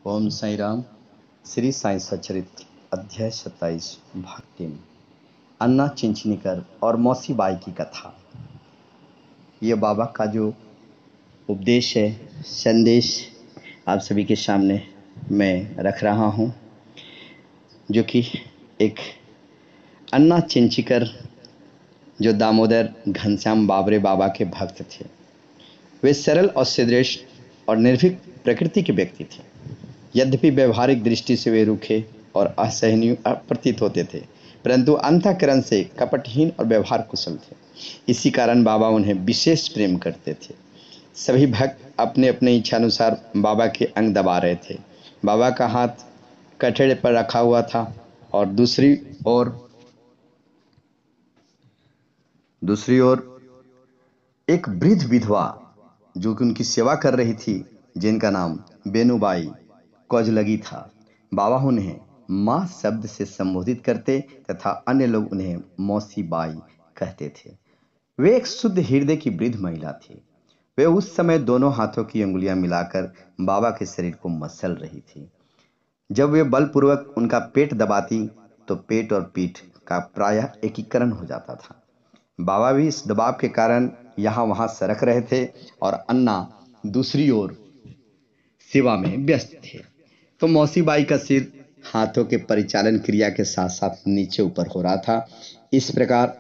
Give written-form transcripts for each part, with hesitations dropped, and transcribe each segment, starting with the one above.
ओम साई राम। श्री साई सच्चरित्र अध्याय 27 भाग 3 अन्ना चिंचनीकर और मौसी बाई की कथा। ये बाबा का जो उपदेश है, संदेश आप सभी के सामने मैं रख रहा हूँ, जो कि एक अन्ना चिंचीकर जो दामोदर घनश्याम बाबरे बाबा के भक्त थे। वे सरल और सुदृढ़ और निर्भीक प्रकृति के व्यक्ति थे। यद्यपि व्यवहारिक दृष्टि से वे रूखे और असहनीय प्रतीत होते थे, परंतु अंतःकरण से कपटहीन और व्यवहार कुशल थे। इसी कारण बाबा उन्हें विशेष प्रेम करते थे। सभी भक्त अपने अपने इच्छानुसार बाबा के अंग दबा रहे थे। बाबा का हाथ कठेड़े पर रखा हुआ था और दूसरी ओर एक वृद्ध विधवा जो कि उनकी सेवा कर रही थी, जिनका नाम बेनुबाई कौजलगी था। बाबा उन्हें माँ शब्द से संबोधित करते तथा अन्य लोग उन्हें मौसी बाई कहते थे। वे एक शुद्ध हृदय की वृद्ध महिला थी। वे उस समय दोनों हाथों की अंगुलियां मिलाकर बाबा के शरीर को मसल रही थी। जब वे बलपूर्वक उनका पेट दबाती तो पेट और पीठ का प्रायः एकीकरण हो जाता था। बाबा भी इस दबाव के कारण यहाँ वहां सरक रहे थे और अन्ना दूसरी ओर सेवा में व्यस्त थे। तो मौसी बाई का सिर हाथों के परिचालन क्रिया के साथ साथ नीचे ऊपर हो रहा था। इस प्रकार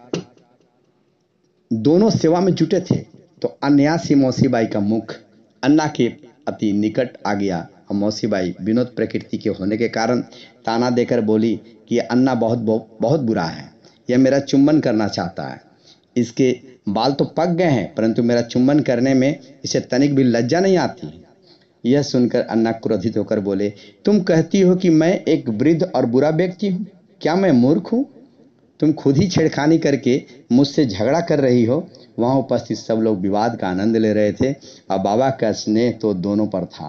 दोनों सेवा में जुटे थे। तो अनायासी मौसी बाई का मुख अन्ना के अति निकट आ गया और मौसी बाई विनोद प्रकृति के होने के कारण ताना देकर बोली कि अन्ना बहुत बहुत बुरा है। यह मेरा चुंबन करना चाहता है। इसके बाल तो पक गए हैं, परंतु मेरा चुंबन करने में इसे तनिक भी लज्जा नहीं आती। यह सुनकर अन्ना क्रोधित होकर बोले, तुम कहती हो कि मैं एक वृद्ध और बुरा व्यक्ति हूँ? क्या मैं मूर्ख हूँ? तुम खुद ही छेड़खानी करके मुझसे झगड़ा कर रही हो। वहां उपस्थित सब लोग विवाद का आनंद ले रहे थे और बाबा का स्नेह तो दोनों पर था।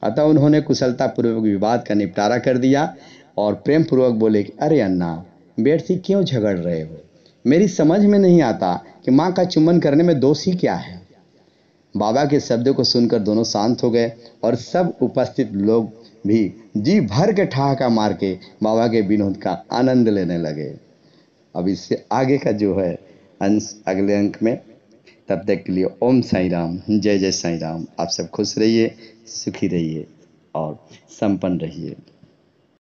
अतः उन्होंने कुशलता पूर्वक विवाद का निपटारा कर दिया और प्रेम पूर्वक बोले कि अरे अन्ना, व्यर्थी क्यों झगड़ रहे हो? मेरी समझ में नहीं आता कि माँ का चुम्बन करने में दोष ही क्या है। बाबा के शब्दों को सुनकर दोनों शांत हो गए और सब उपस्थित लोग भी जी भर के ठहाका मार के बाबा के विनोद का आनंद लेने लगे। अब इससे आगे का जो है अंश अगले अंक में। तब तक के लिए ओम साई राम, जय जय साई राम। आप सब खुश रहिए, सुखी रहिए और संपन्न रहिए।